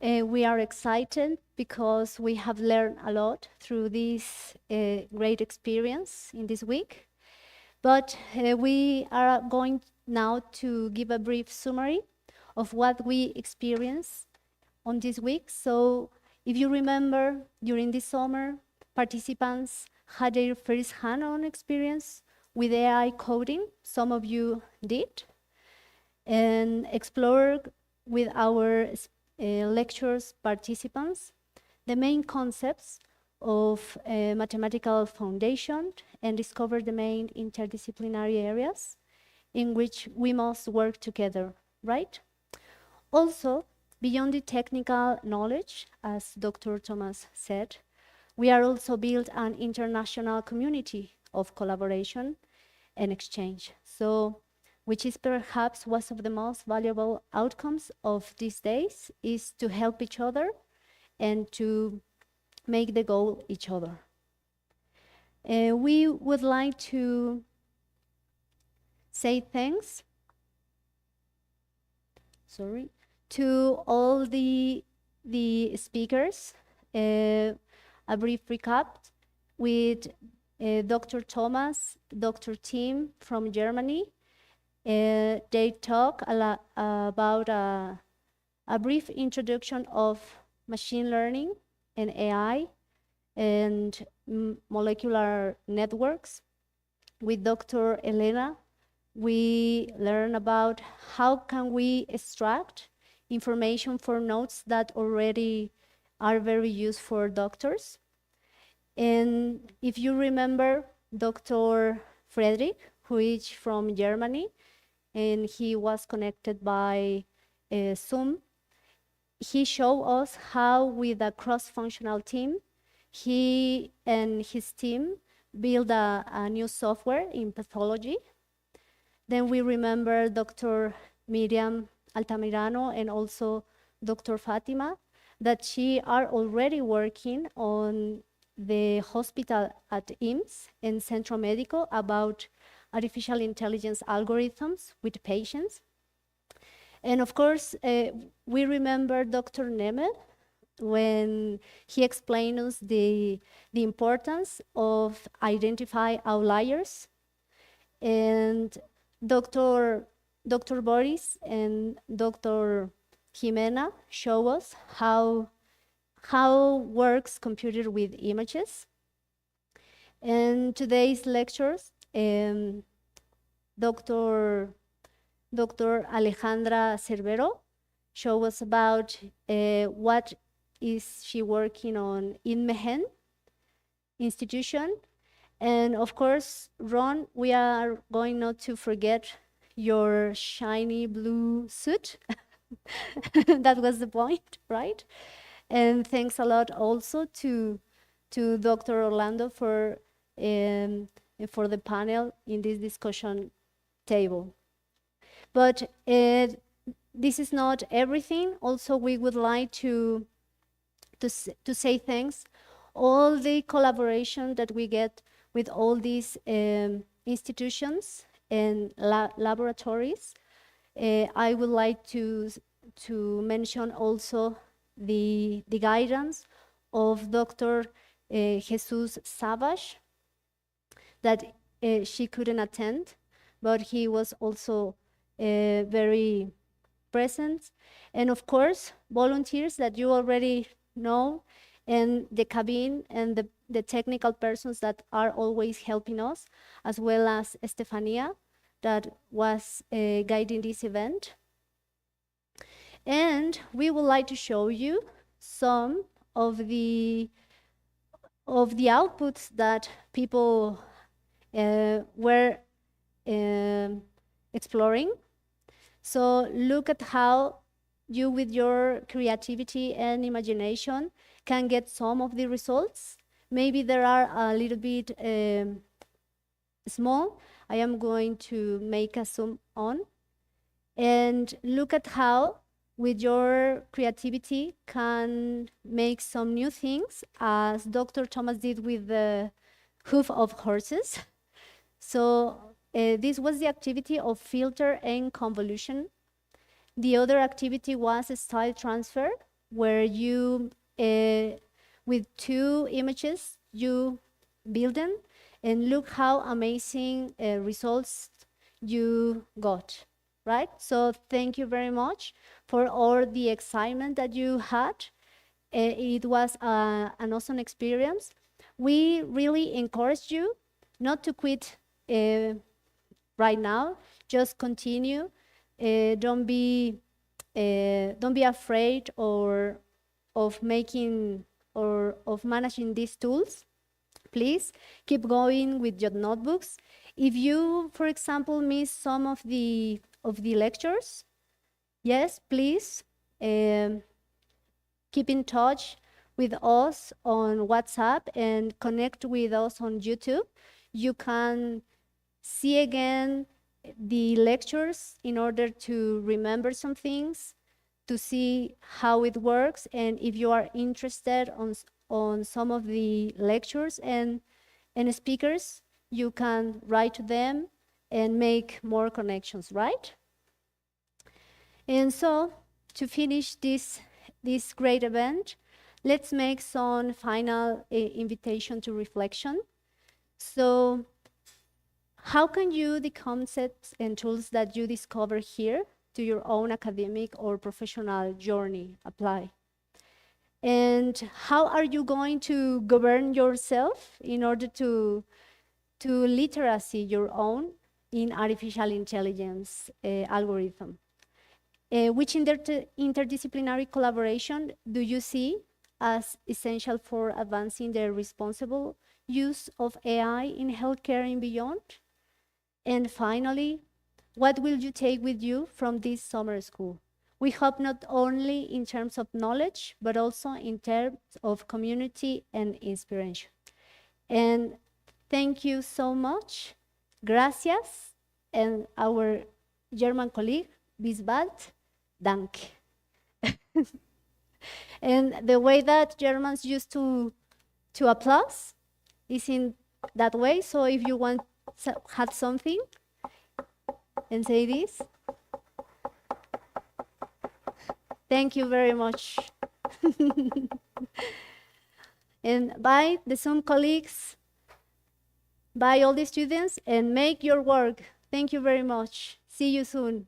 We are excited because we have learned a lot through this great experience in this week. But we are going now to give a brief summary of what we experienced on this week. So if you remember, during this summer, participants had their first hand-on experience with AI coding. Some of you did. And explored with our lectures participants the main concepts of mathematical foundation and discover the main interdisciplinary areas in which we must work together, right? Also, beyond the technical knowledge, as Dr. Thomas said, we are also built an international community of collaboration and exchange. So, which is perhaps one of the most valuable outcomes of these days, is to help each other and to make the goal each other. We would like to say thanks, to all the speakers. A brief recap with Dr. Thomas, Dr. Tim from Germany. They talk about a brief introduction of machine learning and AI and molecular networks. With Dr. Elena, we learn about how can we extract information for notes that already are very used for doctors. And if you remember, Dr. Frederick, who is from Germany, and he was connected by Zoom, he showed us how, with a cross-functional team, he and his team built a new software in pathology. Then we remember Dr. Miriam Altamirano and also Dr. Fatima, that she are already working on the hospital at IMSS and Centro Médico about artificial intelligence algorithms with patients. And of course, we remember Dr. Neme when he explained us the importance of identify outliers. And Dr. Boris and Dr. Jimena show us how works computer with images. And today's lectures, Dr. Alejandra Cervero show us about what is she working on in Mehen institution. And of course, Ron, we are going not to forget your shiny blue suit. That was the point, right? And thanks a lot also to Dr. Orlando for the panel in this discussion table. But this is not everything. Also, we would like to say thanks all the collaboration that we get with all these institutions and laboratories. I would like to mention also the guidance of Dr. Jesus Savage, that she couldn't attend, but he was also very present. And of course, volunteers that you already know, and the cabin and the technical persons that are always helping us, as well as Estefania, that was guiding this event. And we would like to show you some of the outputs that people were exploring. So look at how you, with your creativity and imagination, can get some of the results. Maybe there are a little bit small. I am going to make a zoom on. And look at how, with your creativity, can make some new things, as Dr. Thomas did with the hoof of horses. So this was the activity of filter and convolution. The other activity was style transfer, where you, with 2 images, you build them, and look how amazing results you got, right? So thank you very much for all the excitement that you had. It was an awesome experience. We really encourage you not to quit right now. Just continue. Don't be afraid or of making or of managing these tools. Please keep going with your notebooks. If you, for example, miss some of the lectures, yes, please keep in touch with us on WhatsApp and connect with us on YouTube. You can see again the lectures in order to remember some things, to see how it works, and if you are interested on some of the lectures and speakers, you can write to them and make more connections, right? And so, to finish this great event, let's make some final invitation to reflection. So, how can you the concepts and tools that you discover here to your own academic or professional journey apply? And how are you going to govern yourself in order to literacy your own in artificial intelligence algorithm? Which interdisciplinary collaboration do you see as essential for advancing the responsible use of AI in healthcare and beyond? And finally, what will you take with you from this summer school? We hope not only in terms of knowledge, but also in terms of community and inspiration. And thank you so much. Gracias. And our German colleague, bis bald, danke. And the way that Germans used to applause is in that way. So if you want to have something and say this, thank you very much. And bye, the Zoom colleagues, bye, all the students, and make your work. Thank you very much. See you soon.